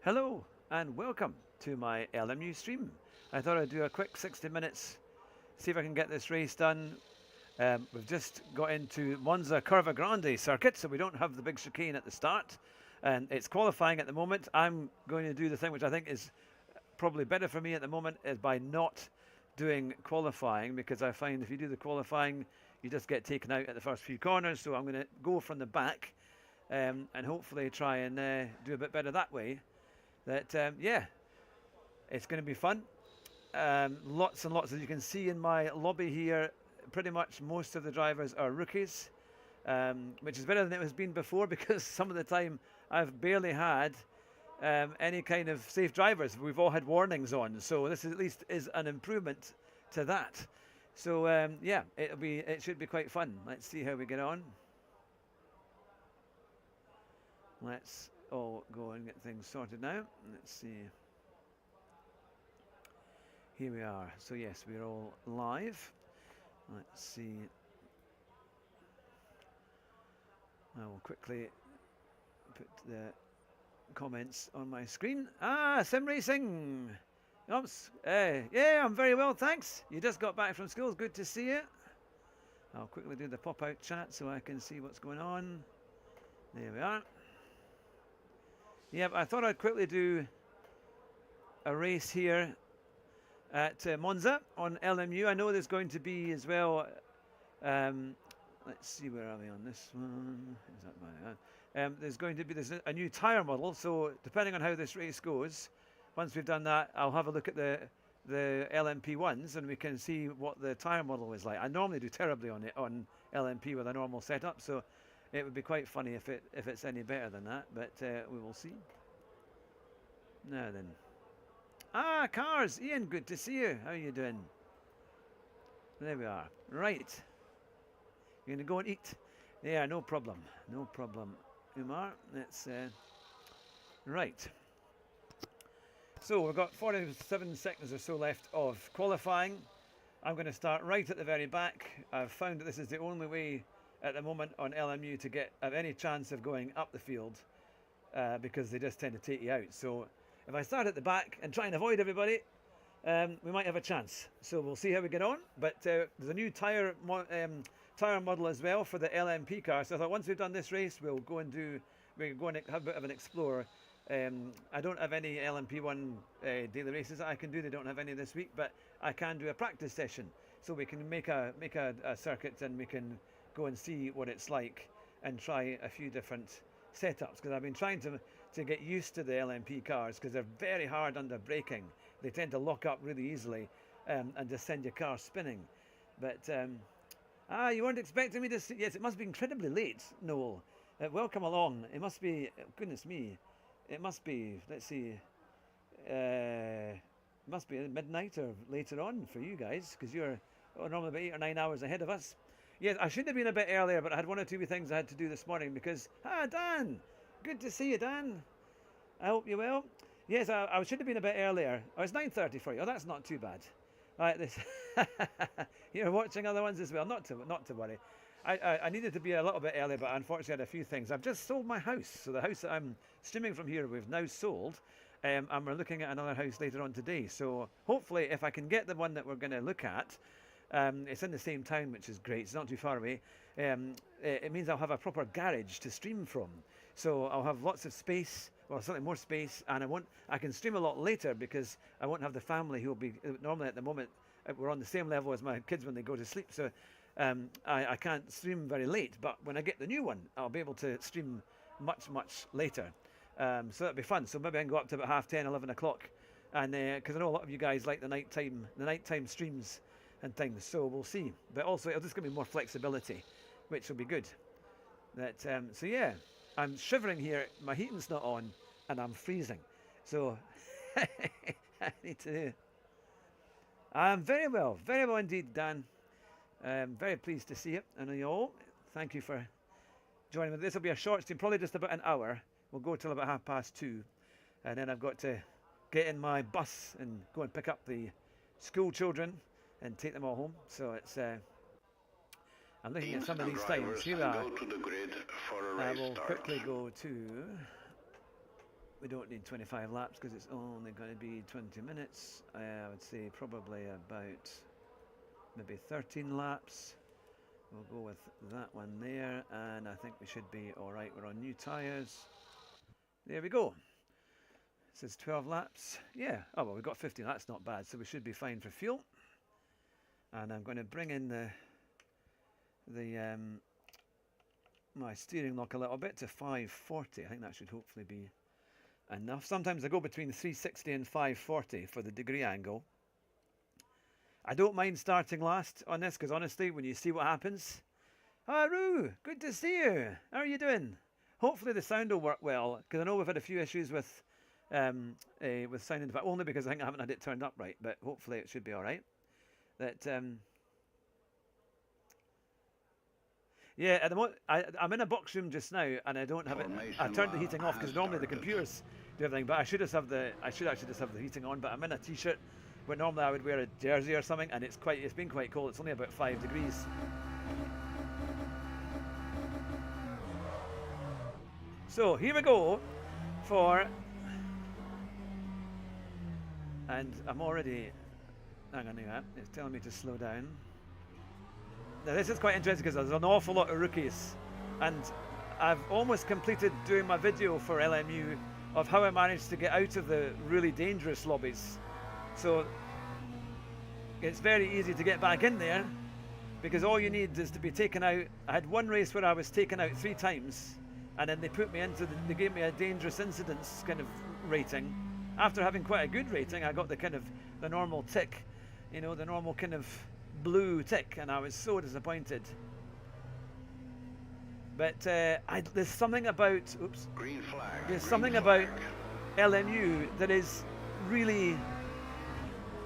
Hello and welcome to my LMU stream. I thought I'd do a quick 60 minutes, see if I can get this race done. We've just got into Monza Curva Grande circuit, so we don't have the big chicane at the start. And it's qualifying at the moment. I'm going to do the thing which I think is probably better for me at the moment, is by not doing qualifying, because I find if you do the qualifying, you just get taken out at the first few corners. So I'm going to go from the back and hopefully try and do a bit better that way. Yeah, it's going to be fun. Lots and lots, as you can see in my lobby here, pretty much most of the drivers are rookies, which is better than it has been before, because some of the time I've barely had any kind of safe drivers. We've all had warnings on, so this is, at least is an improvement to that. So yeah, it should be quite fun. Let's see how we get on. Let's all go and get things sorted now. Let's see. Here we are. So yes, we're all live. Let's see. I will quickly put the comments on my screen. Sim Racing! Oops. Yeah, I'm very well, thanks. You just got back from school. Good to see you. I'll quickly do the pop-out chat so I can see what's going on. There we are. Yeah, I thought I'd quickly do a race here at Monza on LMU. I know there's going to be as well. Let's see, where are we on this one? Is that my? There's going to be a new tyre model. So depending on how this race goes, once we've done that, I'll have a look at the LMP ones and we can see what the tyre model is like. I normally do terribly on it on LMP with a normal setup, so it would be quite funny if it's any better than that, but we will see. Now then. Cars! Ian, good to see you. How are you doing? There we are. Right. You're going to go and eat? Yeah, no problem. No problem, Umar. Let's... right. So we've got 47 seconds or so left of qualifying. I'm going to start right at the very back. I've found that this is the only way at the moment on LMU to have any chance of going up the field, because they just tend to take you out. So if I start at the back and try and avoid everybody, we might have a chance. So we'll see how we get on. But there's a new tyre model as well for the LMP car. So I thought once we've done this race, we'll go and have a bit of an explore. I don't have any LMP1 daily races that I can do. They don't have any this week, but I can do a practice session. So we can make a circuit and we can go and see what it's like and try a few different setups, because I've been trying to get used to the LMP cars, because they're very hard under braking. They tend to lock up really easily and just send your car spinning. But you weren't expecting me to see? Yes, it must be incredibly late, Noel. Welcome along. It must be, goodness me, it must be, let's see, it must be midnight or later on for you guys, because you're normally about 8 or 9 hours ahead of us. Yes, I should have been a bit earlier, but I had one or two things I had to do this morning because... Dan! Good to see you, Dan. I hope you're well. Yes, I should have been a bit earlier. Oh, it's 9:30 for you. Oh, that's not too bad. Right, this... You're watching other ones as well. Not to worry. I needed to be a little bit earlier, but unfortunately I had a few things. I've just sold my house. So the house that I'm streaming from here, we've now sold. And we're looking at another house later on today. So hopefully, if I can get the one that we're going to look at, it's in the same town, which is great. It's not too far away. It means I'll have a proper garage to stream from. So I'll have lots of space, well, certainly more space, and I can stream a lot later because I won't have the family who will be normally at the moment. We're on the same level as my kids when they go to sleep, so I can't stream very late. But when I get the new one, I'll be able to stream much later. So that'll be fun. So maybe I can go up to about 10:30, 11 o'clock, and because I know a lot of you guys like the nighttime streams and things, so we'll see. But also it'll just give me more flexibility, which will be good. So yeah, I'm shivering here, my heating's not on and I'm freezing, so I need to... I'm very well indeed, Dan. Very pleased to see you, and you all, thank you for joining me. This will be a short stream, probably just about an hour. We'll go till about 2:30, and then I've got to get in my bus and go and pick up the school children and take them all home. So it's I'm looking at some of these times. Here we are. I will quickly go to we don't need 25 laps because it's only going to be 20 minutes. I would say probably about maybe 13 laps. We'll go with that one there, and I think we should be all right. We're on new tyres. There we go. It says 12 laps. Yeah. Oh, well, we've got 15. That's not bad. So we should be fine for fuel. And I'm going to bring in my steering lock a little bit to 540. I think that should hopefully be enough. Sometimes I go between 360 and 540 for the degree angle. I don't mind starting last on this because honestly, when you see what happens, Roo, good to see you. How are you doing? Hopefully the sound will work well because I know we've had a few issues with sound, in fact, only because I think I haven't had it turned up right, but hopefully it should be all right. Yeah, at the moment I'm in a box room just now, and I don't have it. I turned the heating off because normally the computers do everything, but I should actually just have the heating on. But I'm in a t-shirt where normally I would wear a jersey or something, and it's been quite cold. It's only about 5 degrees. So here we go and I'm already, hang on here, it's telling me to slow down. Now this is quite interesting because there's an awful lot of rookies, and I've almost completed doing my video for LMU of how I managed to get out of the really dangerous lobbies. So it's very easy to get back in there because all you need is to be taken out. I had one race where I was taken out 3 times, and then they put me into they gave me a dangerous incidents kind of rating. After having quite a good rating, I got the normal tick, you know, the normal kind of blue tick, and I was so disappointed. But there's something about Green flag. There's something about LMU that is really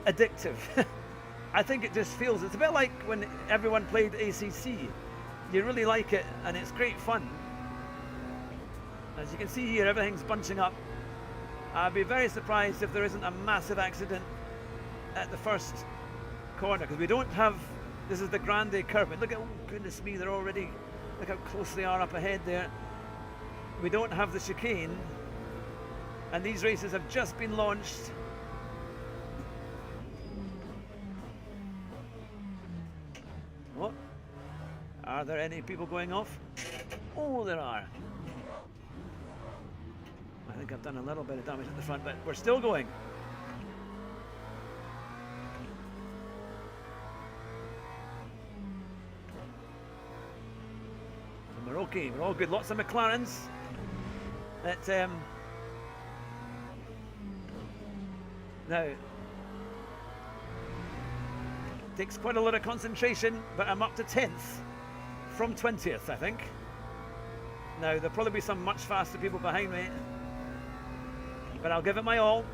addictive. I think it just feels, it's a bit like when everyone played ACC. You really like it, and it's great fun. As you can see here, everything's bunching up. I'd be very surprised if there isn't a massive accident at the first corner, because we don't have, this is the Grande curve. Look at, oh goodness me, they're already, look how close they are up ahead there. We don't have the chicane, and these races have just been launched. What? Are there any people going off? Oh, there are. I think I've done a little bit of damage at the front, but we're still going. So we're okay, we're all good. Lots of McLarens. That now takes quite a lot of concentration, but I'm up to 10th from 20th, I think. Now there'll probably be some much faster people behind me, but I'll give it my all.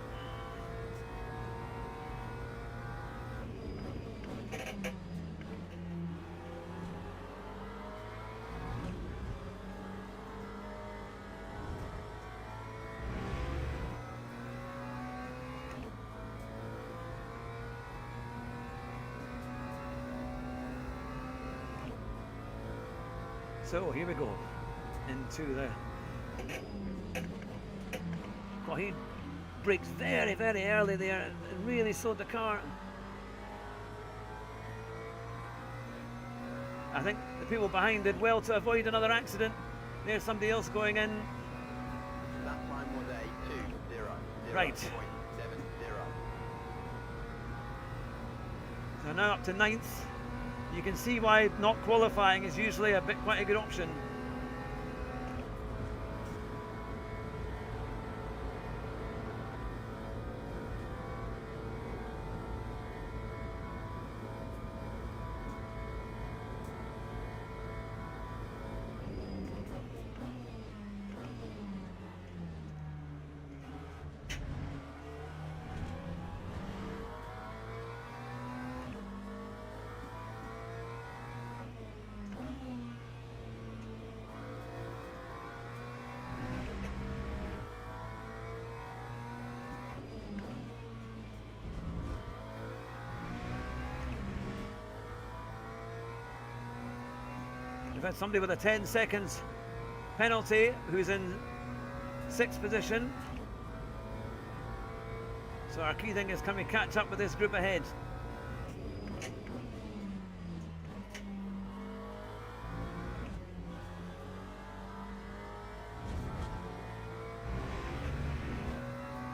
So here we go into the. Well, he braked very, very early there and really slowed the car. I think the people behind did well to avoid another accident. There's somebody else going in. That time was a 2-0. Right. 0.70. So now up to 9th. You can see why not qualifying is usually quite a good option. We've had somebody with a 10 seconds penalty who's in 6th position. So our key thing is, can we catch up with this group ahead?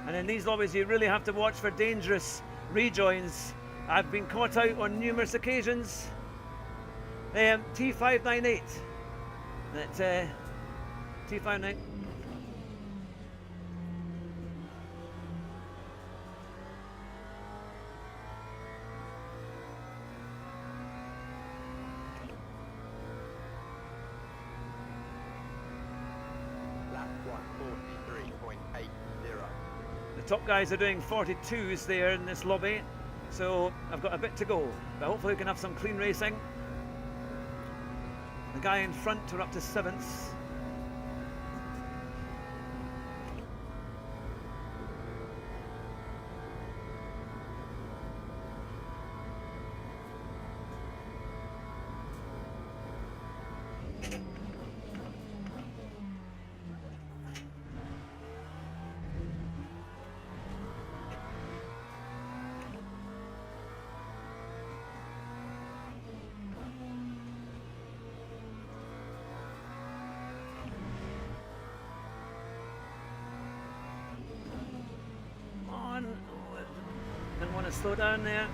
And in these lobbies you really have to watch for dangerous rejoins. I've been caught out on numerous occasions. T598. That T59. Lap 1:43.80. The top guys are doing 42s there in this lobby, so I've got a bit to go, but hopefully we can have some clean racing. The guy in front, we're up to 7th. Didn't want to slow down there.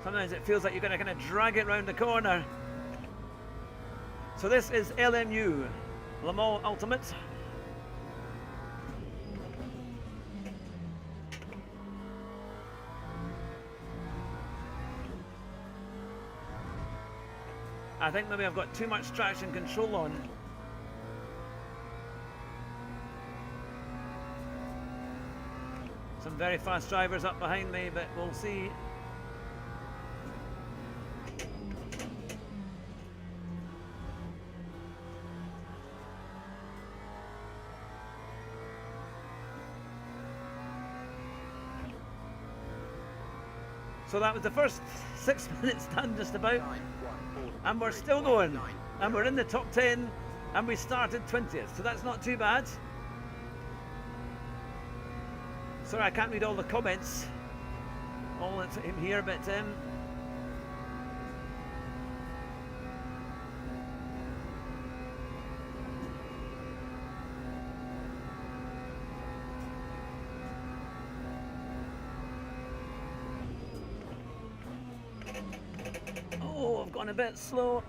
Sometimes it feels like you're going to kind of drag it round the corner. So this is LMU, Le Mans Ultimate. I think maybe I've got too much traction control on. Some very fast drivers up behind me, but we'll see. So that was the first 6 minutes done just about, and we're still going, and we're in the top 10, and we started 20th, so that's not too bad. Sorry, I can't read all the comments all the time here, but oh, I've gone a bit slow.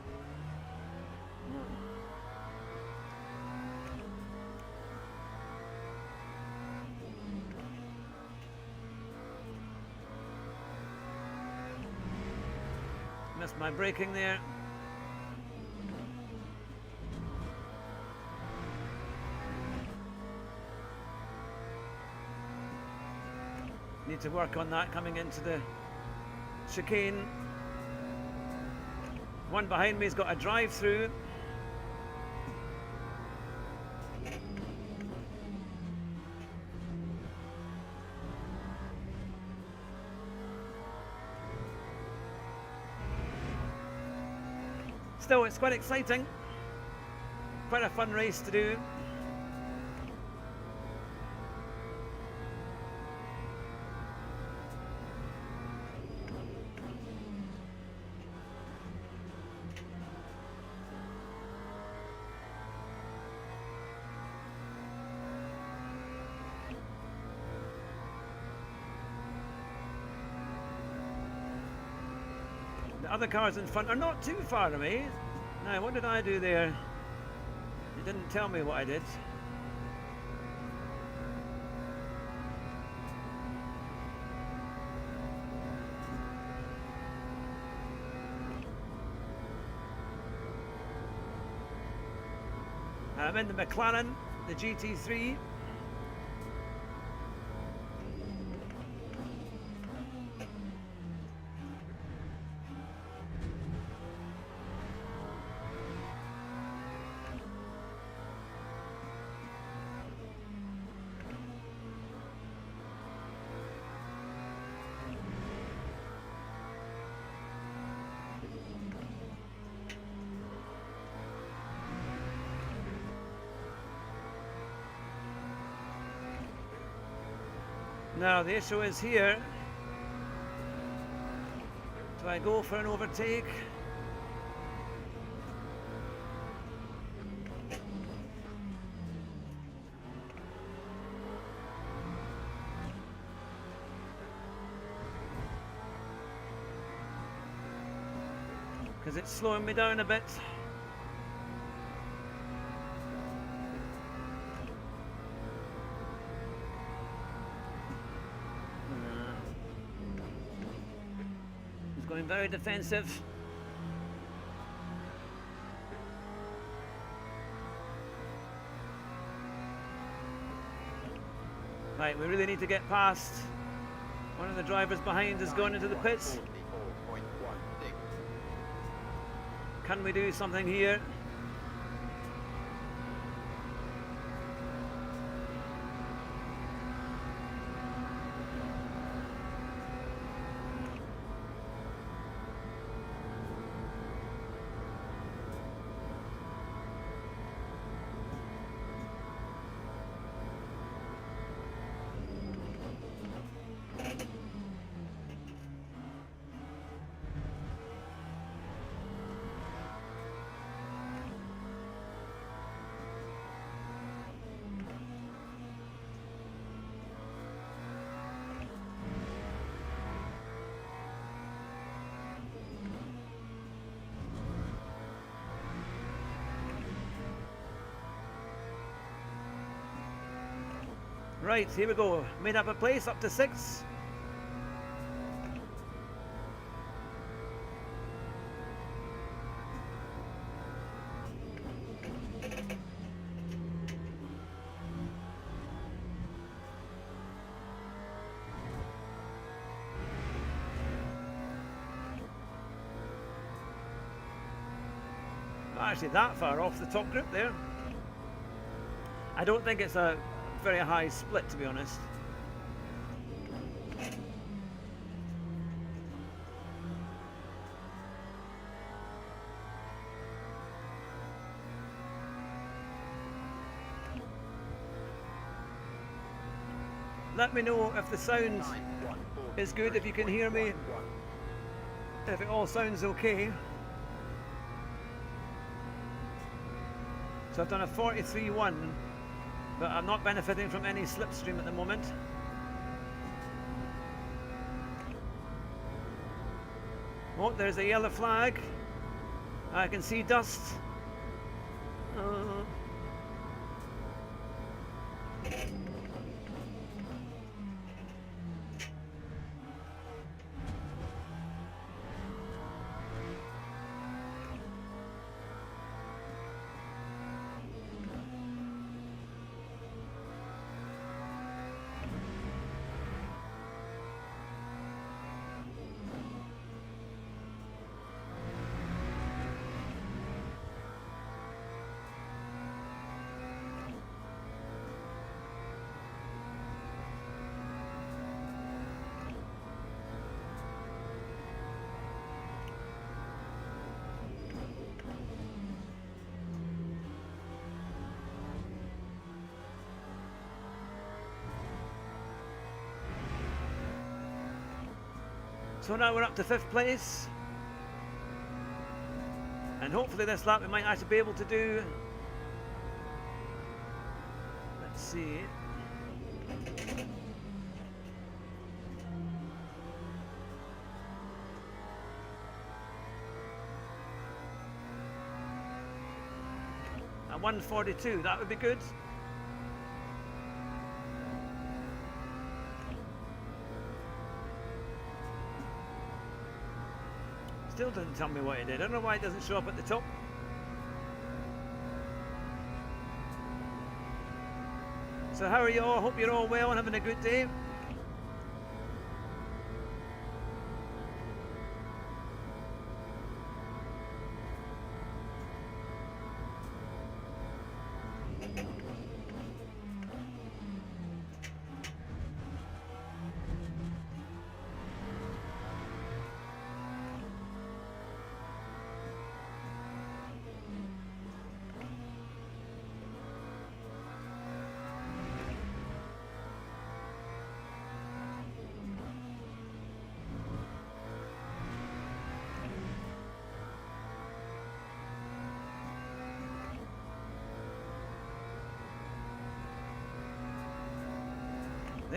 Missed my braking there. Need to work on that coming into the chicane. One behind me's got a drive-through. Still, it's quite exciting. Quite a fun race to do. The other cars in front are not too far away. Now, what did I do there? It didn't tell me what I did. I'm in the McLaren, the GT3. Now the issue is here. Do I go for an overtake? Because it's slowing me down a bit. He's going very defensive. Right, we really need to get past. One of the drivers behind is going into the pits. 44.16. Can we do something here? Right, here we go. Made up a place up to 6. Not actually that far off the top group there. I don't think it's a very high split, to be honest. Let me know if the sound is good, if you can hear me, if it all sounds okay. So I've done a 43.1, but I'm not benefiting from any slipstream at the moment. Oh, there's a yellow flag. I can see dust. So now we're up to 5th place, and hopefully this lap we might actually be able to do, let's see, a 1:42, that would be good. Still doesn't tell me what it did. I don't know why it doesn't show up at the top. So how are you all? Hope you're all well and having a good day.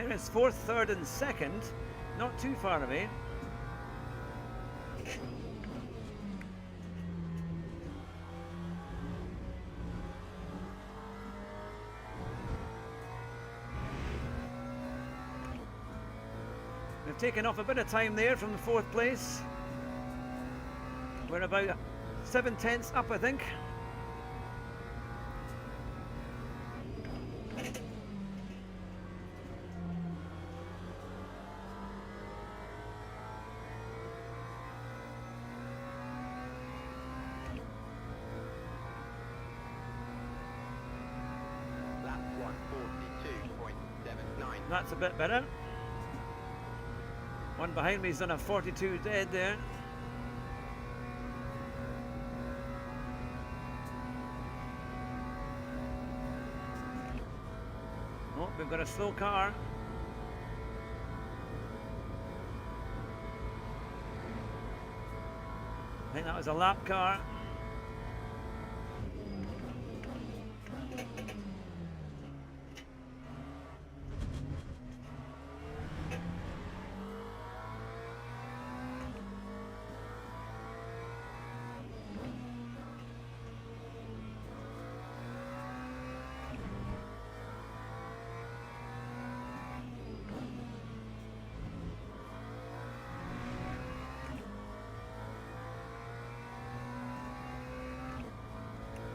There is 4th, 3rd and 2nd. Not too far away. We've taken off a bit of time there from the 4th place. We're about 7/10 up, I think. Lap 1:42.79. That's a bit better. One behind me's done a 42 dead there. Oh, we've got a slow car. I think that was a lap car.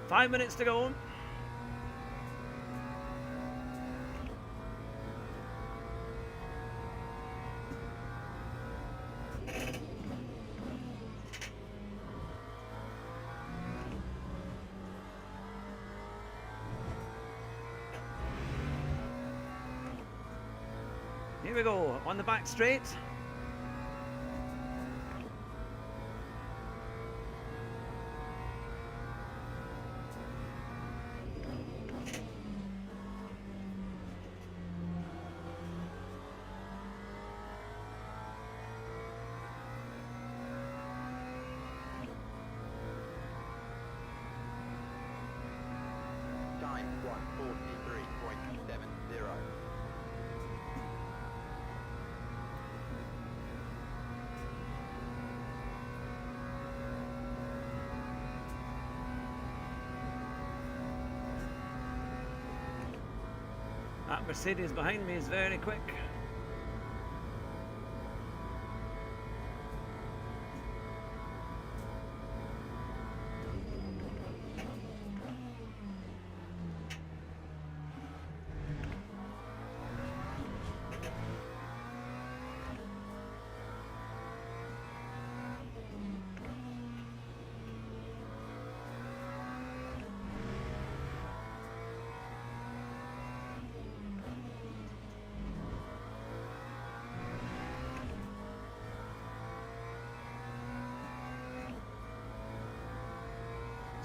Five minutes to go. Here we go, on the back straight. Time 1:43.70. That Mercedes behind me is very quick.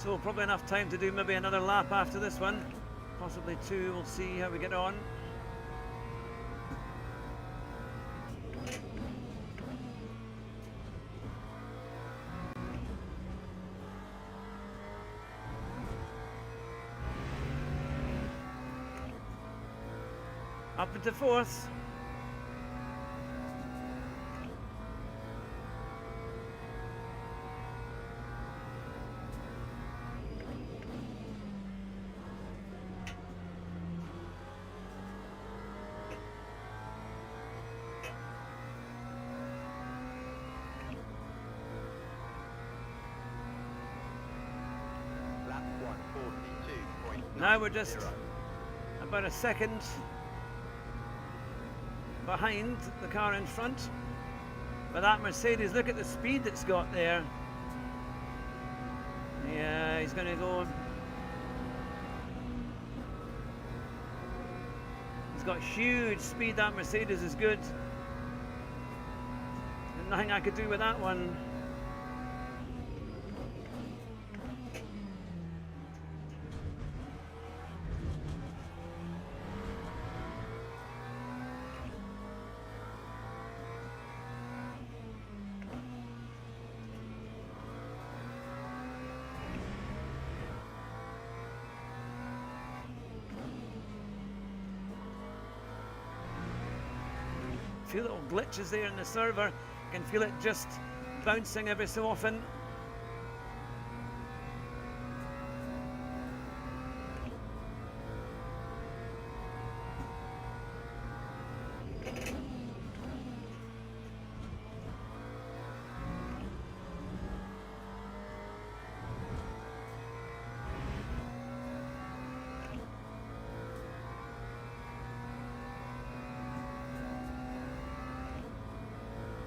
So probably enough time to do maybe another lap after this one. Possibly two, we'll see how we get on. Up into 4th. Lap 1:42.90. Now we're just about a second behind the car in front. But that Mercedes, look at the speed it's got there. Yeah, he's going to go. He's got huge speed, that Mercedes is good. There's nothing I could do with that one. few little glitches there in the server. Can feel it just bouncing every so often.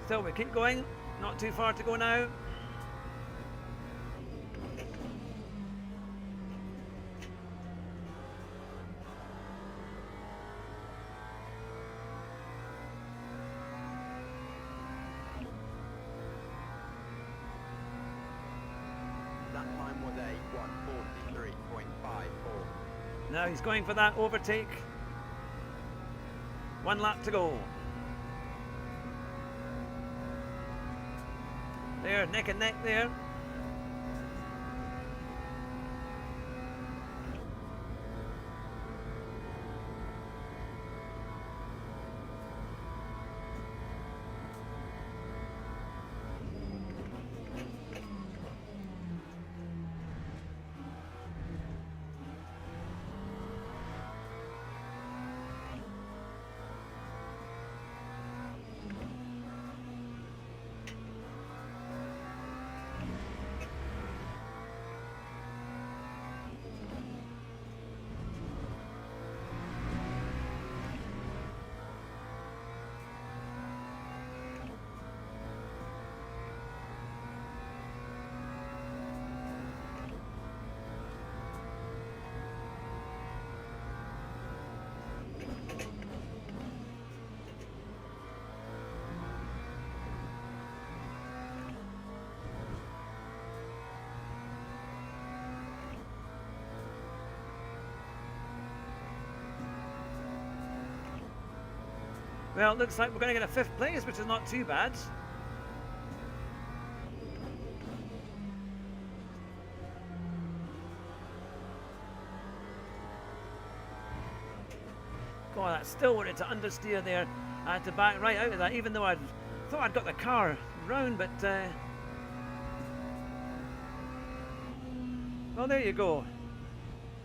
Still, we keep going. Not too far to go now. That time was a 1:43.54. Now he's going for that overtake. 1 lap to go. There, neck and neck there. Well, it looks like we're going to get a 5th place, which is not too bad. God, that still wanted to understeer there. I had to back right out of that, even though I thought I'd got the car round, but... well, there you go.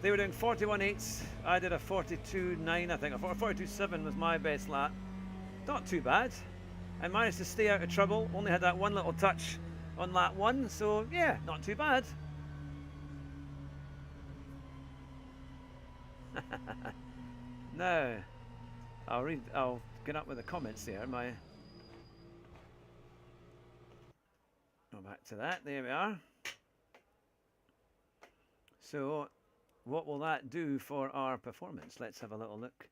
They were doing 41.8s. I did a 42.9, I think. A 42.7 was my best lap. Not too bad. I managed to stay out of trouble. Only had that one little touch on lap 1, so yeah, not too bad. Now, I'll get up with the comments there. Go back to that. There we are. So, what will that do for our performance? Let's have a little look.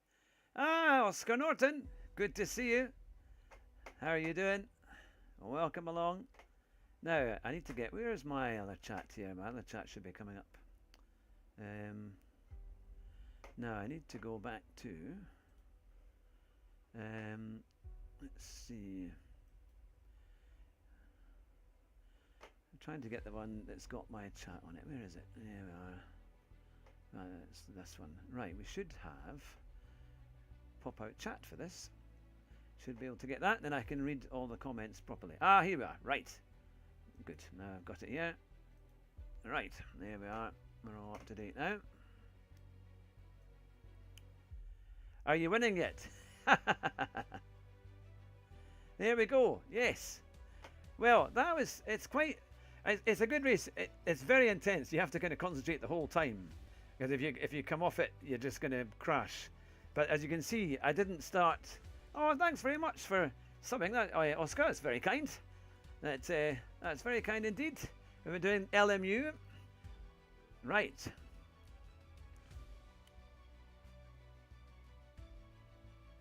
Ah, Oscar Norton. Good to see you. How are you doing? Welcome along. Now, I need to get... Where's my other chat here? My other chat should be coming up. Now, I need to go back to... let's see. I'm trying to get the one that's got my chat on it. Where is it? There we are. It's this one. Right, we should have pop-out chat for this. Should be able to get that, then I can read all the comments properly. Ah, here we are. Right. Good. Now I've got it here. Right. There we are. We're all up to date now. Are you winning yet? There we go. Yes. Well, that was... It's quite... It's a good race. It's very intense. You have to kind of concentrate the whole time. Because if you come off it, you're just going to crash. But as you can see, I didn't start... Oh, thanks very much for subbing that. Oh, yeah, Oscar, that's very kind. That's very kind indeed. We've been doing LMU. Right.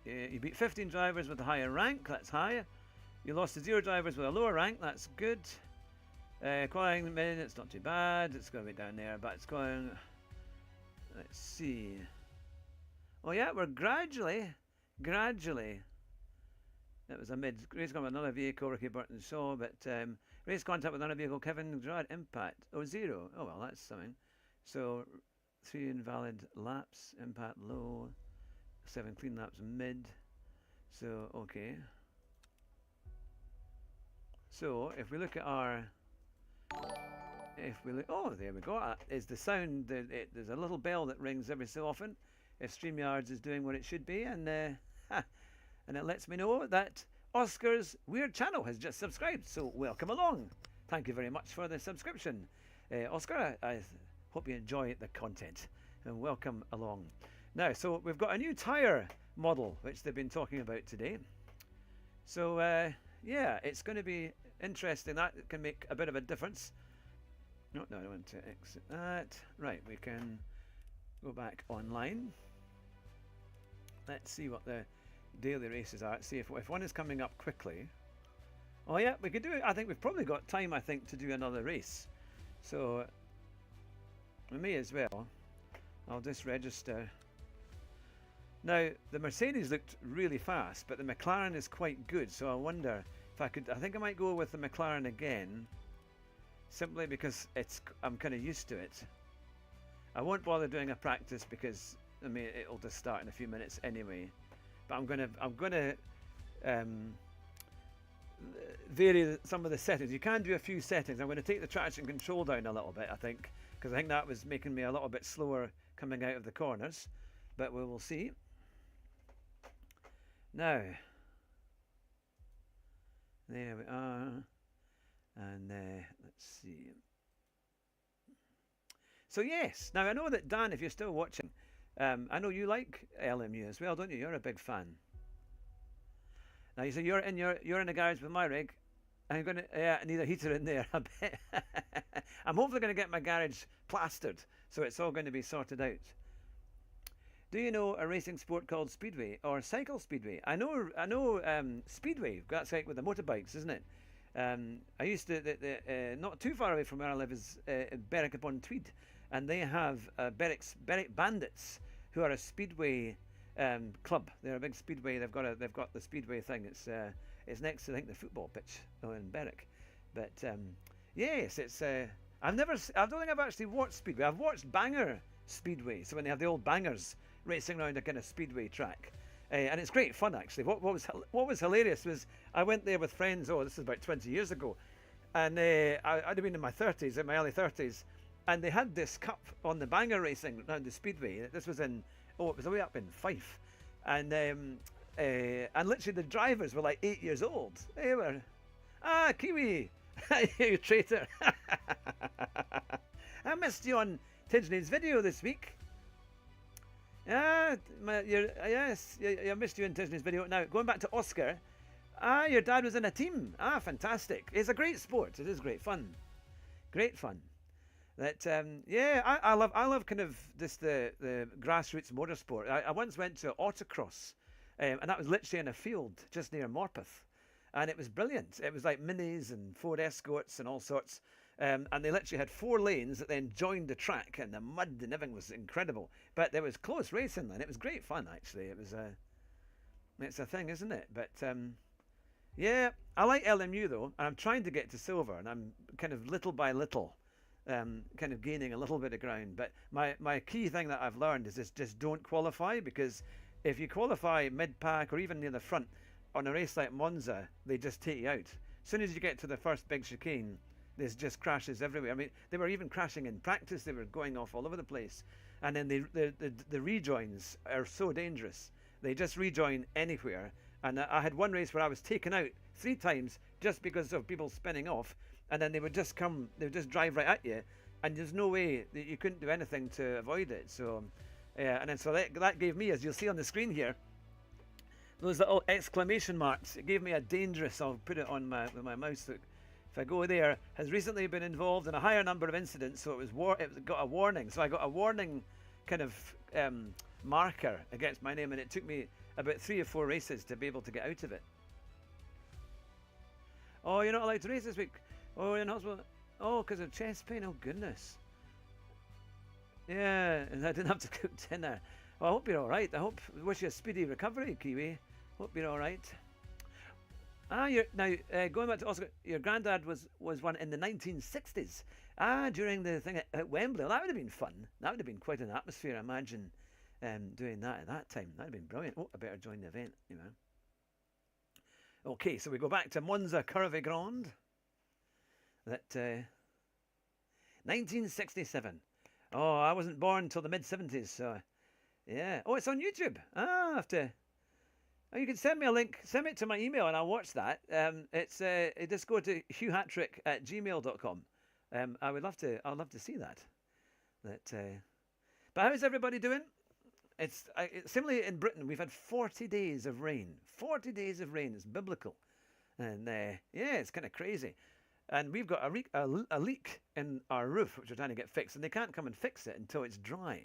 You beat 15 drivers with a higher rank. That's high. You lost to 0 drivers with a lower rank. That's good. Qualifying minutes, not too bad. It's going to be down there, but it's going... Let's see. Oh, yeah, we're gradually... That was a mid race contact with another vehicle, Ricky Burton Shaw, but race contact with another vehicle, Kevin Gerard, impact. Oh, 0. Oh, well, that's something. So, 3 invalid laps, impact low, 7 clean laps mid. So, okay. So if we look at our, if we look, oh, there we go. Is the sound? There's a little bell that rings every so often. If StreamYard is doing what it should be, and and it lets me know that Oscar's Weird Channel has just subscribed. So welcome along. Thank you very much for the subscription, Oscar. I hope you enjoy the content, and welcome along. Now, so we've got a new tyre model which they've been talking about today. So yeah, it's going to be interesting. That can make a bit of a difference. No, I don't want to exit that. Right, we can go back online. Let's see what the daily races are. Let's see if one is coming up quickly. Oh yeah, we could do it. I think we've probably got time, I think, to do another race. So we may as well. I'll just register. Now, the Mercedes looked really fast, but the McLaren is quite good, so I wonder if I could. I think I might go with the McLaren again, simply because I'm kind of used to it. I won't bother doing a practice because, I mean, it'll just start in a few minutes anyway. But I'm gonna vary some of the settings. You can do a few settings. I'm going to take the traction control down a little bit, I think, because I think that was making me a little bit slower coming out of the corners. But we will see. Now, there we are, and let's see. So yes, now I know that Dan, if you're still watching, I know you like LMU as well, don't you? You're a big fan. Now you say you're in the garage with my rig. I'm gonna I need a heater in there. I bet. I'm hopefully gonna get my garage plastered, so it's all going to be sorted out. Do you know a racing sport called Speedway or Cycle Speedway? I know Speedway. That's like with the motorbikes, isn't it? I used to, not too far away from where I live is Berwick upon Tweed, and they have Berwick Bandits, who are a Speedway club. They're a big Speedway. They've got the Speedway thing. It's next to, I think, the football pitch in Berwick. But yes, it's. I don't think I've actually watched Speedway. I've watched Banger Speedway. So when they have the old bangers racing around a kind of speedway track, and it's great fun actually. What was hilarious was I went there with friends. Oh, this is about 20 years ago, and I'd have been in my 30s, in my early 30s, and they had this cup on the banger racing around the speedway. This was in it was way up in Fife, and literally the drivers were like 8 years old. They were Kiwi, you traitor. I missed you on Tidney's video this week. Yes, I missed you in Tidney's video. Now, going back to Oscar, your dad was in a team. Fantastic. It's a great sport. It is great fun. Great fun. That yeah, I love kind of just the grassroots motorsport. I once went to autocross, and that was literally in a field just near Morpeth, and it was brilliant. It was like minis and Ford Escorts and all sorts. And they literally had 4 lanes that then joined the track, and the mud and everything was incredible. But there was close racing, and it was great fun actually. It was it's a thing, isn't it? But yeah, I like LMU though, and I'm trying to get to silver, and I'm kind of little by little, kind of gaining a little bit of ground. But my key thing that I've learned is just don't qualify, because if you qualify mid-pack or even near the front on a race like Monza, they just take you out. As soon as you get to the first big chicane, there's just crashes everywhere. I mean, they were even crashing in practice. They were going off all over the place. And then the rejoins are so dangerous. They just rejoin anywhere. And I had one race where I was taken out 3 times just because of people spinning off. And then they would just drive right at you. And there's no way that you couldn't do anything to avoid it. So, yeah. And then so that gave me, as you'll see on the screen here, those little exclamation marks. It gave me a dangerous. I'll put it on with my mouse. If I go there, has recently been involved in a higher number of incidents, so it got a warning. So I got a warning kind of marker against my name, and it took me about 3 or 4 races to be able to get out of it. Oh, you're not allowed to race this week. Oh, you're not supposed. Oh, because of chest pain. Oh goodness. Yeah, and I didn't have to cook dinner. Well, I hope you're all right. Wish you a speedy recovery, Kiwi. Hope you're all right. Going back to Oscar, your granddad was one in the 1960s. During the thing at Wembley. Well, that would have been fun. That would have been quite an atmosphere. I imagine doing that at that time. That would have been brilliant. Oh, I better join the event, you know. Okay, so we go back to Monza Curvy Grand. That 1967. Oh, I wasn't born until the mid-70s, so yeah. Oh, it's on YouTube. Ah, I have to. Oh, you can send me a link. Send it to my email, and I'll watch that. It's just go to hughhatrick@gmail.com. I would love to. I'd love to see that. But how's everybody doing? It's similarly in Britain. We've had 40 days of rain. 40 days of rain. It's biblical, and yeah, it's kind of crazy. And we've got a leak in our roof, which we're trying to get fixed, and they can't come and fix it until it's dry.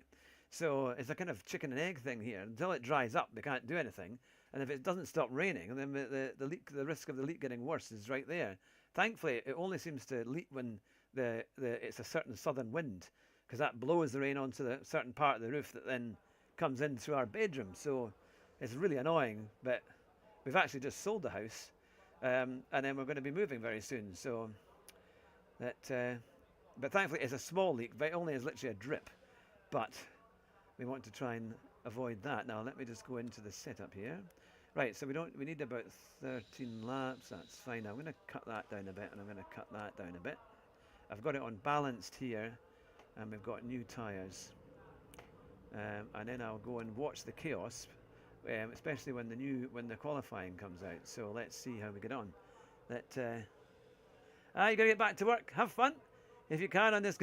So it's a kind of chicken and egg thing here. Until it dries up, they can't do anything. And if it doesn't stop raining, then the risk of the leak getting worse is right there. Thankfully, it only seems to leak when it's a certain southern wind, because that blows the rain onto the certain part of the roof that then comes in through our bedroom. So it's really annoying, but we've actually just sold the house, and then we're going to be moving very soon. So but thankfully it's a small leak, but it only is literally a drip. But we want to try and avoid that. Now let me just go into the setup here. Right, so we need about 13 laps. That's fine. I'm going to cut that down a bit, and I'm going to cut that down a bit. I've got it on balanced here, and we've got new tyres. And then I'll go and watch the chaos, especially when the qualifying comes out. So let's see how we get on. You got to get back to work. Have fun if you can on this.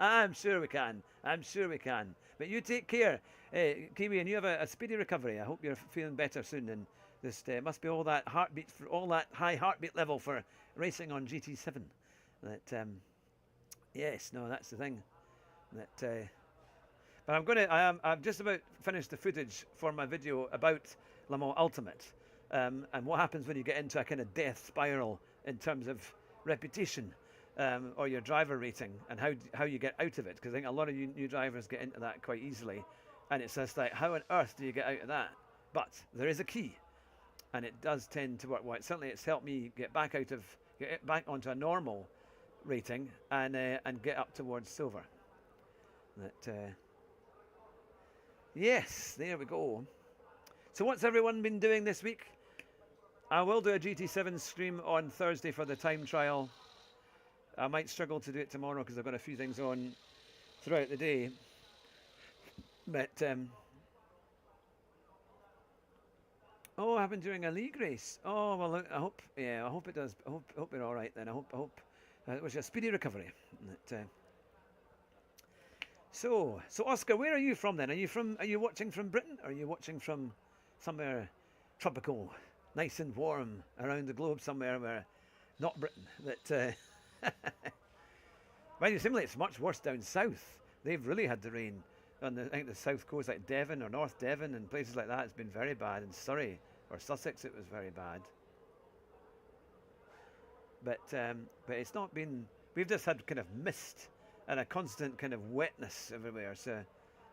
I'm sure we can. I'm sure we can. But you take care, Kiwi, and you have a speedy recovery. I hope you're feeling better soon. And this must be all that heartbeat, for all that high heartbeat level for racing on GT7. Yes, no, that's the thing. But I've just about finished the footage for my video about Le Mans Ultimate, and what happens when you get into a kind of death spiral in terms of reputation, or your driver rating, and how you get out of it. Because I think a lot of you new drivers get into that quite easily, and it's just like, how on earth do you get out of that? But there is a key, and it does tend to work well. Certainly, it's helped me get back onto a normal rating, and get up towards silver. Yes, there we go. So what's everyone been doing this week? I will do a GT7 stream on Thursday for the time trial. I might struggle to do it tomorrow because I've got a few things on throughout the day. But oh, I've been doing a league race. Oh well, look, I hope it does. I hope you're all right then. I hope it was a speedy recovery. So Oscar, where are you from then? Are you watching from Britain, or are you watching from somewhere tropical, nice and warm around the globe somewhere where not Britain? Well, similarly, it's much worse down south. They've really had the rain on I think the south coast, like Devon or North Devon and places like that. It's been very bad. In Surrey or Sussex, it was very bad. But it's not been. We've just had kind of mist and a constant kind of wetness everywhere, so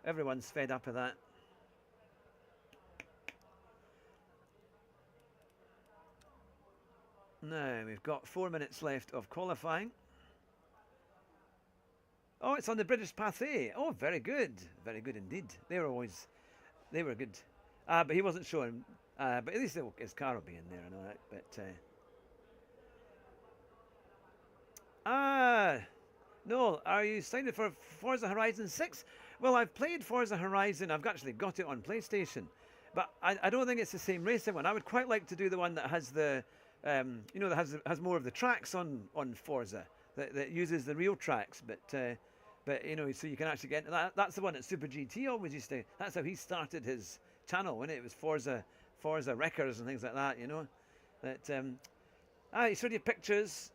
everyone's fed up of that. Now we've got 4 minutes left of qualifying. Oh, it's on the British Pathé. Oh, very good indeed. They were good. But he wasn't showing. But at least his car will be in there and all that. But no, are you signed up for Forza Horizon 6? Well, I've played Forza Horizon. I've actually got it on PlayStation. But I don't think it's the same racing one. I would quite like to do the one that has that has more of the tracks on Forza, that uses the real tracks. But so you can actually get into that. That's the one that Super GT always used to. That's how he started his channel, when it was Forza Wreckers and things like that. He showed you pictures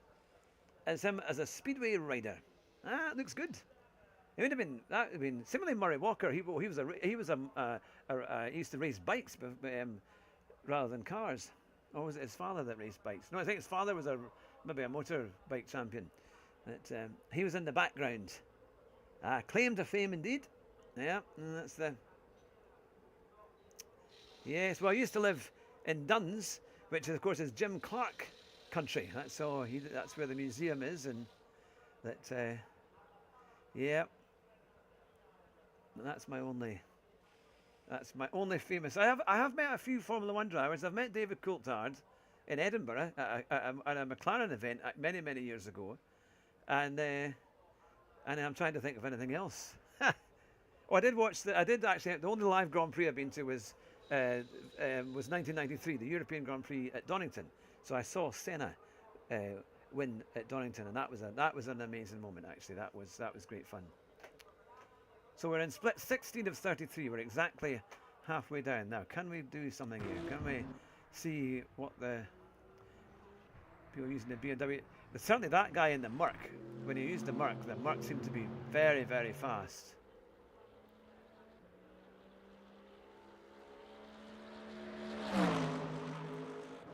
as him as a speedway rider. It looks good. It would have been similarly Murray Walker. He used to race bikes, rather than cars. Or was it his father that raced bikes? No, I think his father was maybe a motorbike champion. But he was in the background. Claim to fame indeed. Yeah, that's the. Yes, well, I used to live in Duns, which of course is Jim Clark country. That's where the museum is, and that. Yeah. That's my only famous. I have met a few Formula One drivers. I've met David Coulthard, in Edinburgh at a McLaren event many years ago, and I'm trying to think of anything else. Oh, I did watch I did actually. The only live Grand Prix I've been to was 1993, the European Grand Prix at Donington. So I saw Senna win at Donington, and that was an amazing moment. Actually, that was great fun. So we're in split 16 of 33. We're exactly halfway down now. Can we do something here? Can we see what the people using the BMW? Certainly that guy in the Merc. When he used the Merc seemed to be very fast.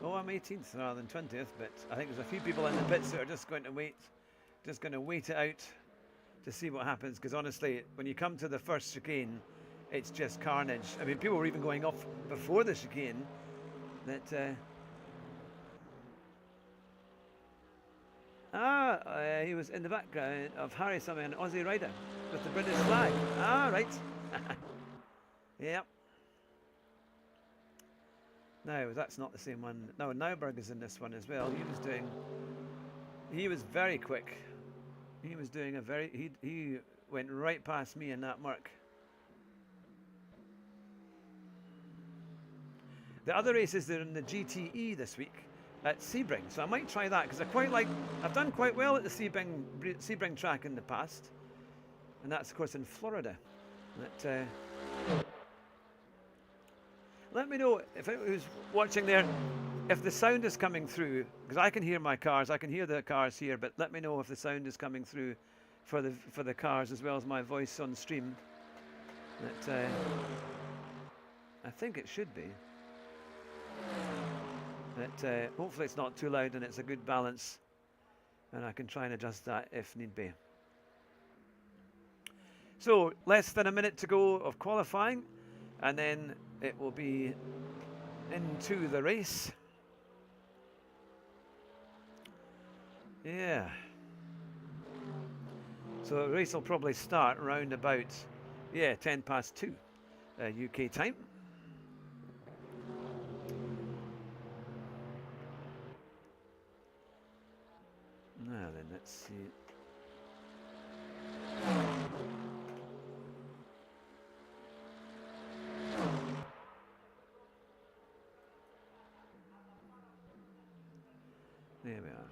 Oh, I'm 18th rather than 20th, but I think there's a few people in the pits that are just going to wait it out to see what happens. Because honestly, when you come to the first chicane, it's just carnage. I mean, people were even going off before the chicane. He was in the background of Harry something, an Aussie rider with the British flag. Ah, right. Yep. No, that's not the same one. No, Neuberg is in this one as well. He was very quick. He was doing he went right past me in that Merc. The other races are in the GTE this week at Sebring, so I might try that because I've done quite well at the Sebring track in the past, and that's of course in Florida. Let me know if who's watching there, if the sound is coming through, because I can hear my cars, I can hear the cars here, but let me know if the sound is coming through for the cars as well as my voice on stream. I think it should be. Hopefully it's not too loud and it's a good balance, and I can try and adjust that if need be. So less than a minute to go of qualifying, and then it will be into the race. Yeah. So the race will probably start around about 2:10 UK time. Now then, let's see. There we are.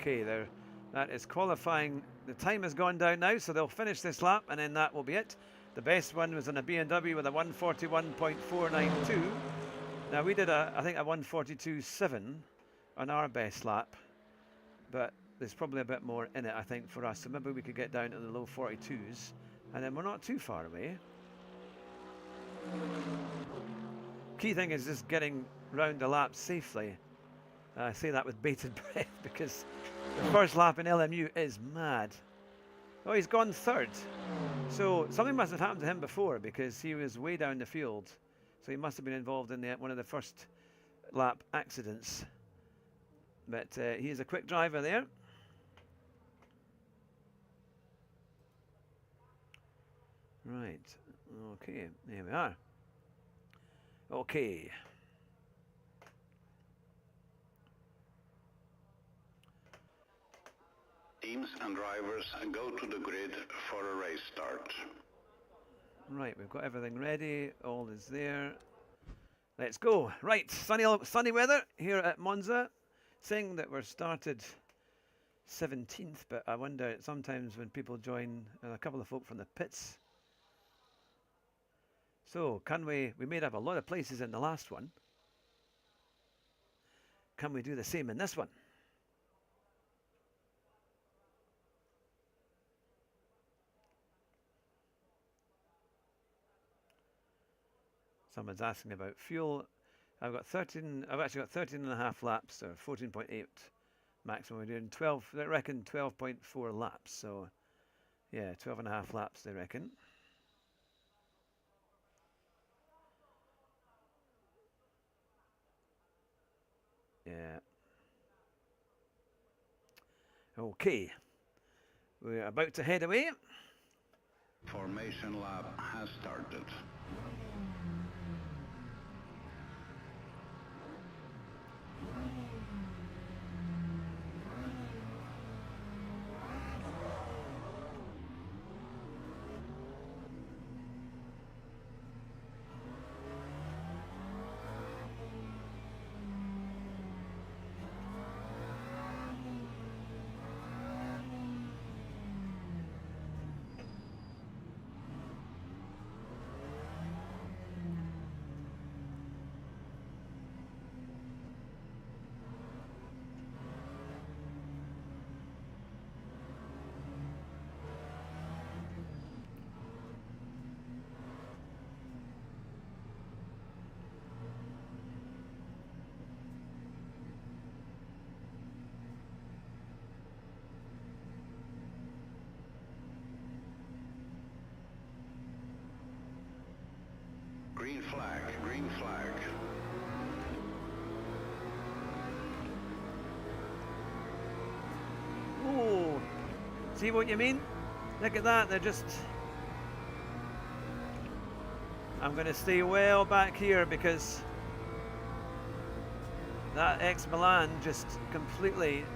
Okay, there. That is qualifying. The time has gone down now, so they'll finish this lap, and then that will be it. The best one was in a BMW with a 141.492. Now we did I think a 142.7 on our best lap, but there's probably a bit more in it, I think, for us. So maybe we could get down to the low 42s, and then we're not too far away. Key thing is just getting round the lap safely. I say that with bated breath because the first lap in LMU is mad. Oh, he's gone third. So something must have happened to him before because he was way down the field. So he must have been involved in one of the first lap accidents. But he's a quick driver there. Right. Okay. There we are. Okay. Teams and drivers go to the grid for a race start. Right, we've got everything ready. All is there. Let's go. Right, sunny weather here at Monza. Saying that we're started 17th, but I wonder sometimes when people join, a couple of folk from the pits. So can we made up a lot of places in the last one. Can we do the same in this one? Someone's asking about fuel. I've actually got 13 and a half laps, or 14.8 maximum. We're doing 12, I reckon 12.4 laps. So yeah, 12 and a half laps, they reckon. Yeah. Okay. We're about to head away. Formation lap has started. See what you mean? Look at that, they're just... I'm going to stay well back here because that ex-Milan just completely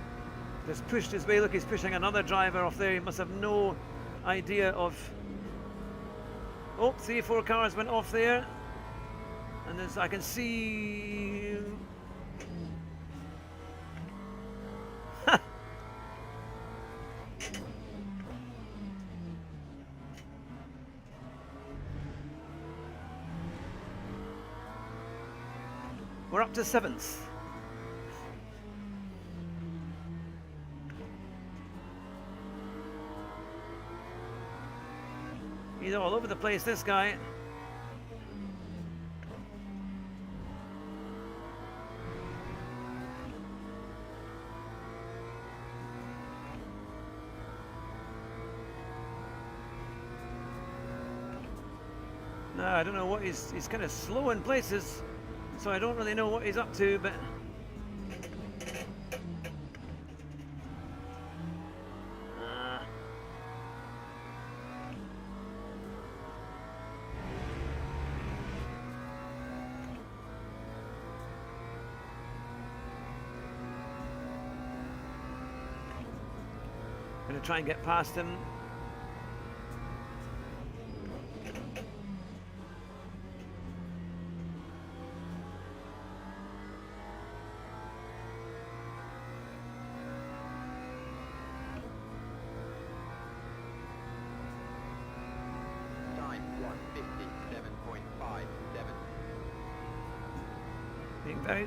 just pushed his way. Look, he's pushing another driver off there. He must have no idea of... Oh, 3 or 4 cars went off there. And as I can see... We're up to 7th. He's all over the place, this guy. No, I don't know what he's kind of slow in places. So I don't really know what he's up to, but gonna try and get past him.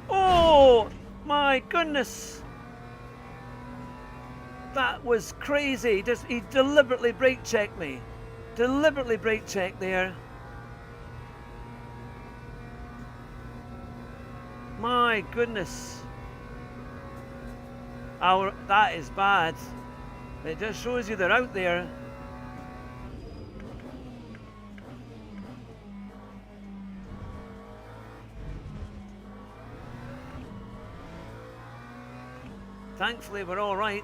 Oh my goodness, that was crazy. He deliberately brake checked me. Deliberately brake checked there. My goodness. That is bad. It just shows you they're out there. Thankfully, we're all right.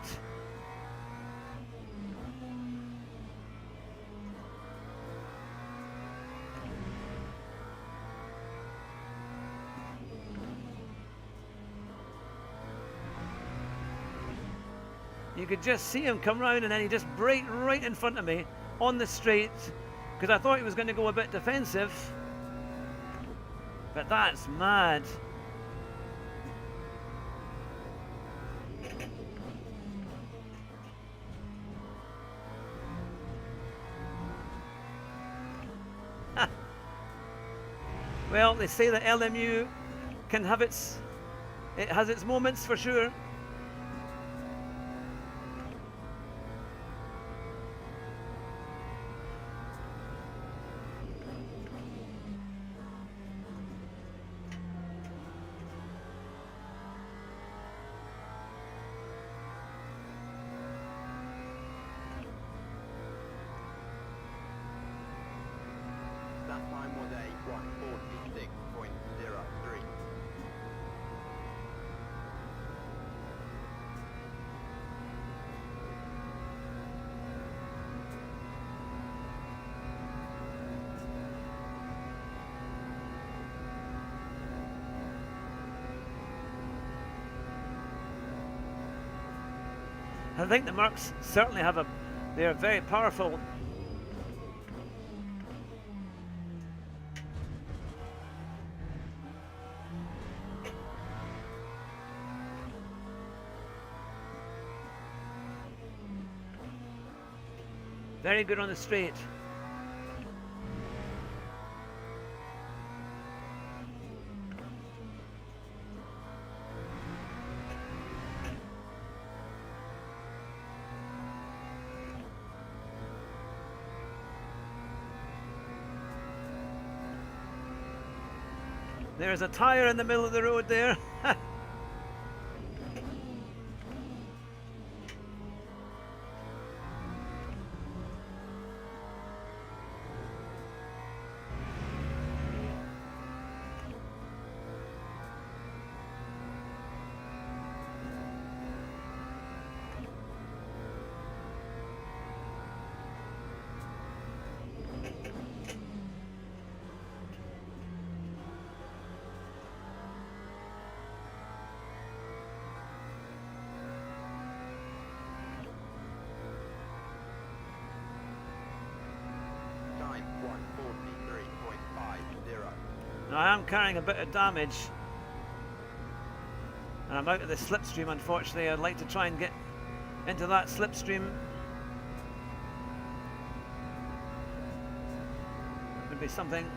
You could just see him come round and then he just braked right in front of me on the straight because I thought he was going to go a bit defensive. But that's mad. Well, they say that LMU can have it has its moments for sure. That time was a 1:46.03. I think the Mercs certainly have they're very powerful. Very good on the straight. There's a tire in the middle of the road there. Now, I am carrying a bit of damage. And I'm out of the slipstream, unfortunately. I'd like to try and get into that slipstream. That would be something.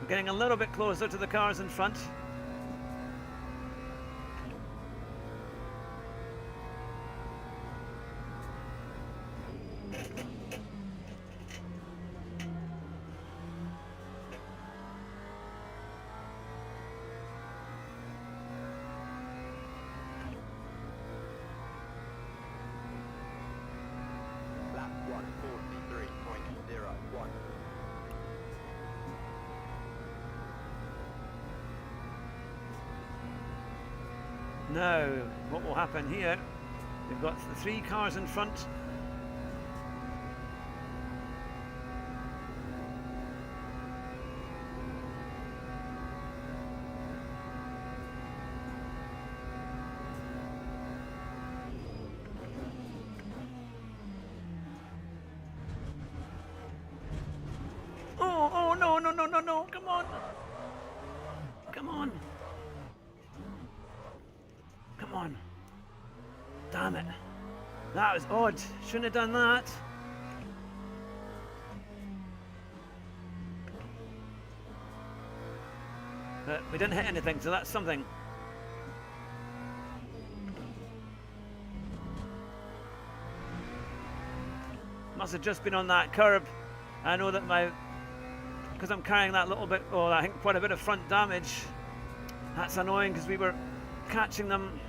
We're getting a little bit closer to the cars in front. Lap 1:43.01. Now, what will happen here? We've got the 3 cars in front. Oh, no, no, no, no, no, come on. Come on. Come on. Damn it. That was odd. Shouldn't have done that. But we didn't hit anything, so that's something. Must have just been on that curb. I know that because I'm carrying that little bit, oh, I think quite a bit of front damage. That's annoying because we were catching them.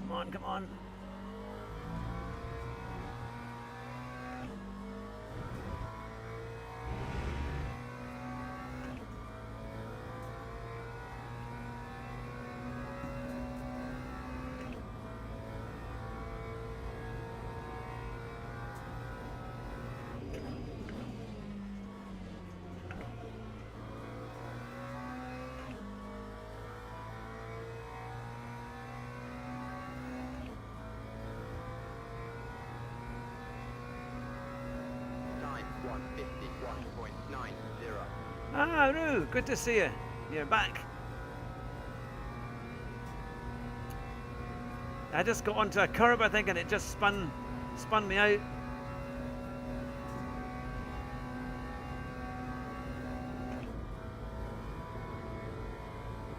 Come on, come on. Time 1:51.90. Ah, Roo, good to see you. You're back. I just got onto a curb, I think, and it just spun me out.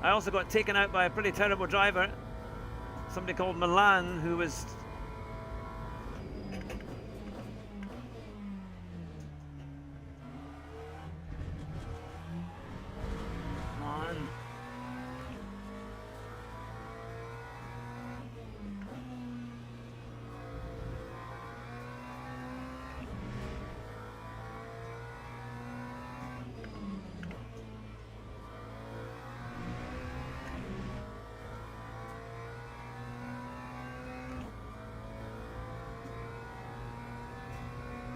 I also got taken out by a pretty terrible driver, somebody called Milan, who was on.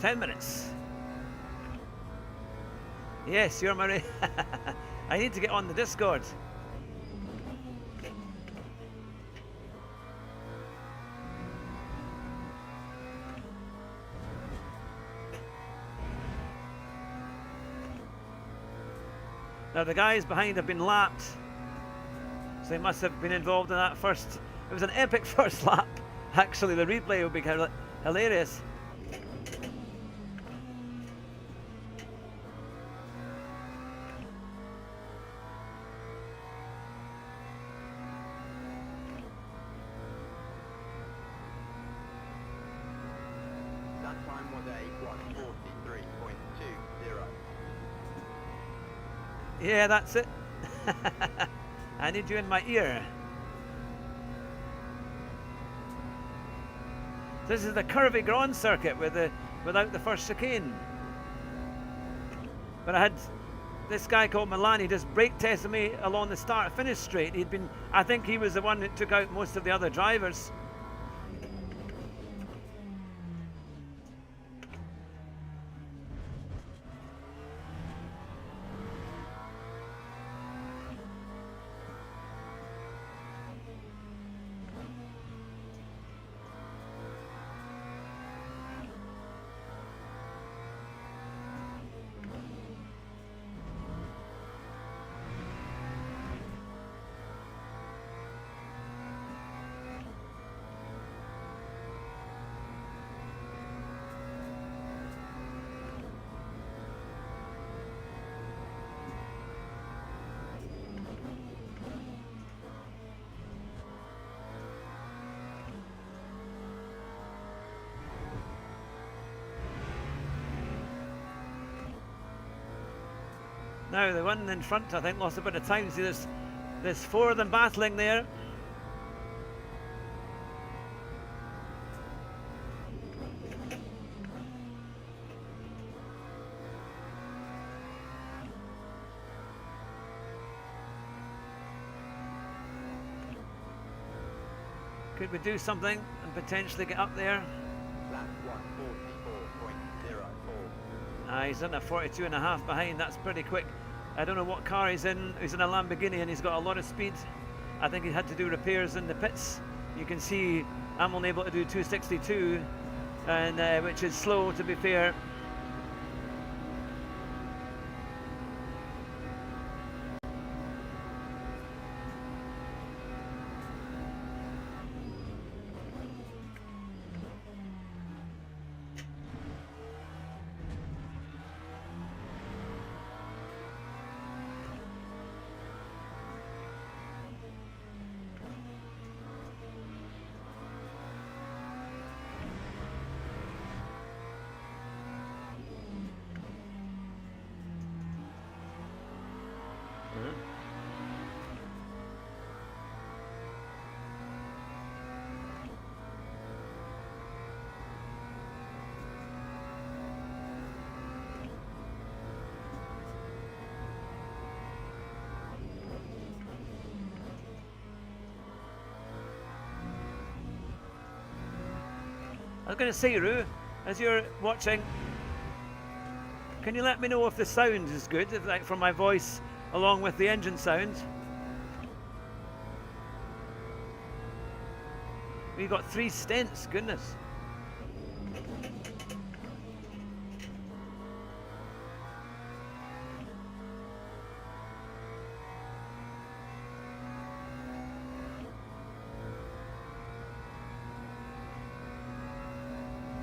Ten minutes. Yes, you're my. I need to get on the Discord. Now the guys behind have been lapped, so they must have been involved in that first. It was an epic first lap. Actually, the replay will be hilarious. Yeah, that's it. I need you in my ear. This is the curvy Grand circuit without the first chicane. But I had this guy called Milan. He just brake tested me along the start-finish straight. I think he was the one that took out most of the other drivers. Now the one in front, I think, lost a bit of time. See, there's four of them battling there. Could we do something and potentially get up there? Lap 144.04. He's in a 42.5 behind. That's pretty quick. I don't know what car he's in. He's in a Lamborghini and he's got a lot of speed. I think he had to do repairs in the pits. You can see I'm only able to do 262, and which is slow, to be fair. I was going to say, Roo, as you're watching, can you let me know if the sound is good, if, like from my voice along with the engine sound? We've got 3 stents, goodness.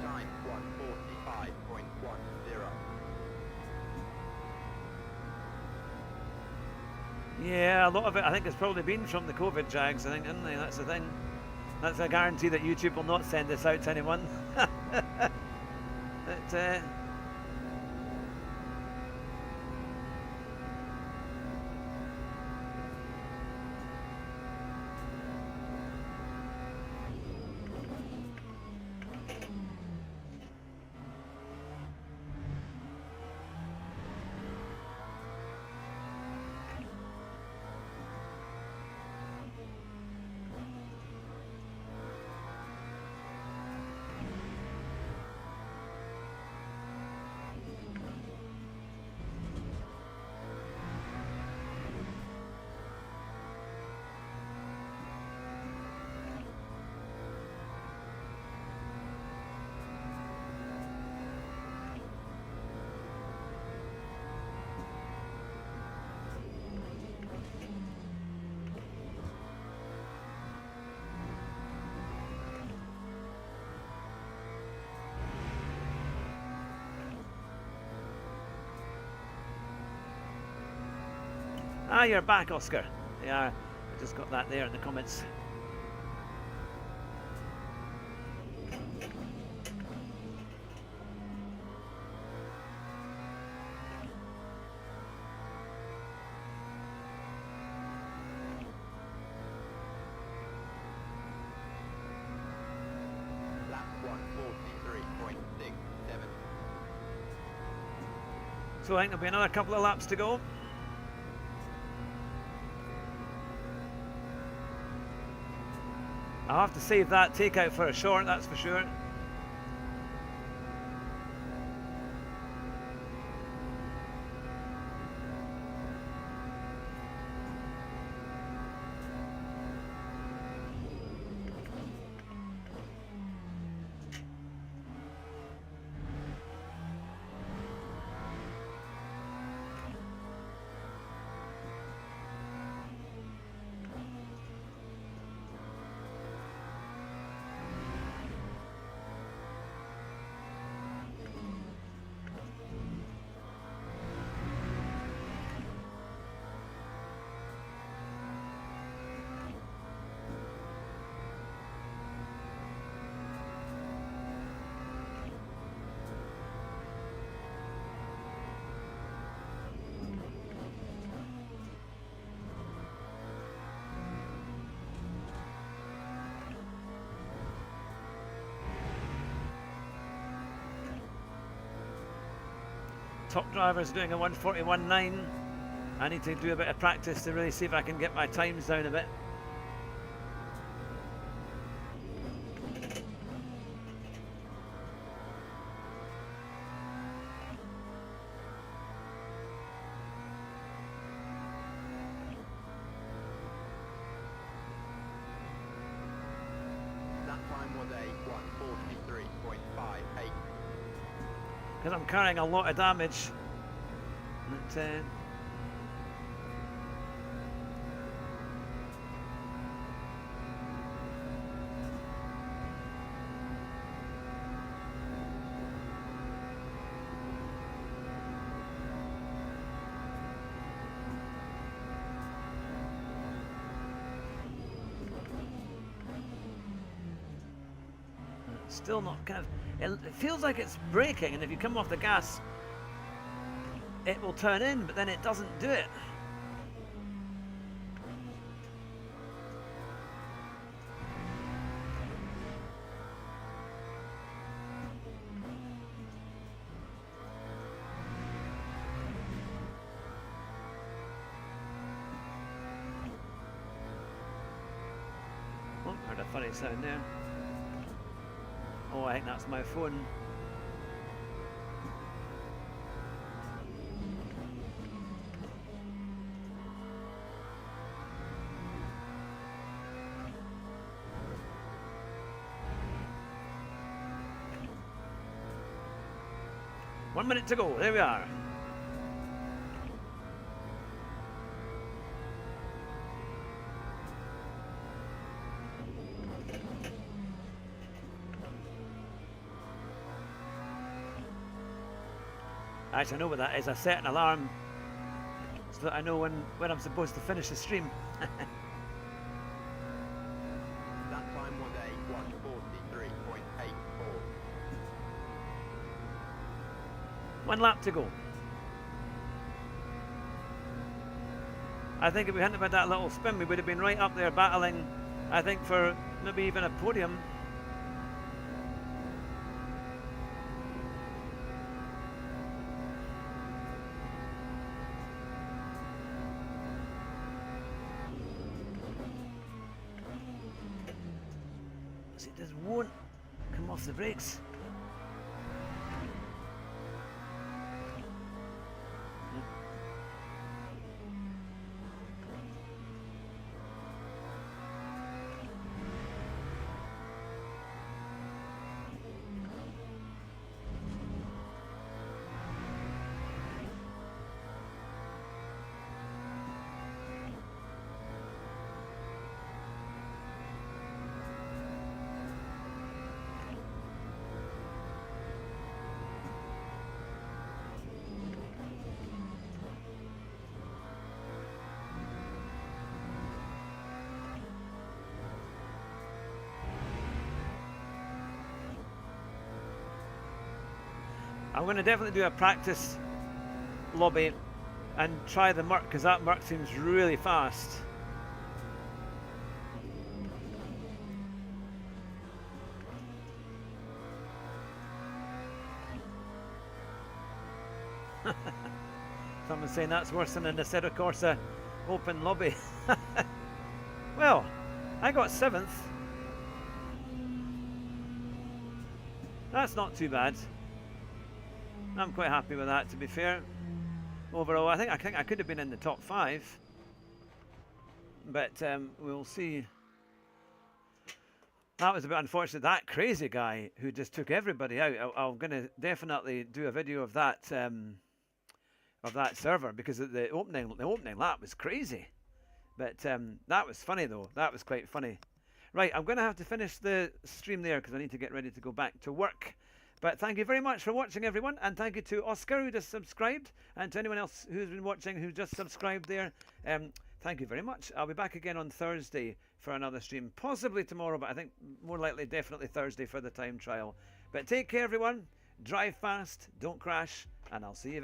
Time 145.10. Yeah, a lot of it I think has probably been from the COVID jags, I think, isn't they? That's the thing. That's a guarantee that YouTube will not send this out to anyone. But, Ah, you're back, Oscar. Yeah, I just got that there in the comments. So I think there'll be another couple of laps to go. I'll have to save that takeout for a short, that's for sure. Top driver's doing a 1:41.9. I need to do a bit of practice to really see if I can get my times down a bit. That time was a 1:43.58. Because I'm carrying a lot of damage. But, still not kind of, it feels like it's braking, and if you come off the gas it will turn in, but then it doesn't do it. Oh, heard a funny sound there. Oh, I think that's my phone. One minute to go, there we are. Actually, I know what that is. I set an alarm so that I know when I'm supposed to finish the stream. That time was a 1:43.84. One lap to go. I think if we hadn't had that little spin, we would have been right up there battling, I think, for maybe even a podium. It just won't come off the brakes. I'm going to definitely do a practice lobby and try the Merc, because that Merc seems really fast. Someone's saying that's worse than in the Assetto Corsa open lobby. Well, I got 7th. That's not too bad. I'm quite happy with that, to be fair. Overall, I think I could have been in the top 5. But we'll see. That was a bit unfortunate. That crazy guy who just took everybody out. I'm going to definitely do a video of that server, because the opening lap was crazy. But that was funny though. That was quite funny. Right, I'm going to have to finish the stream there because I need to get ready to go back to work. But thank you very much for watching, everyone, and thank you to Oscar who just subscribed, and to anyone else who's been watching who just subscribed there. Thank you very much. I'll be back again on Thursday for another stream, possibly tomorrow, but I think more likely definitely Thursday for the time trial. But take care, everyone. Drive fast, don't crash, and I'll see you.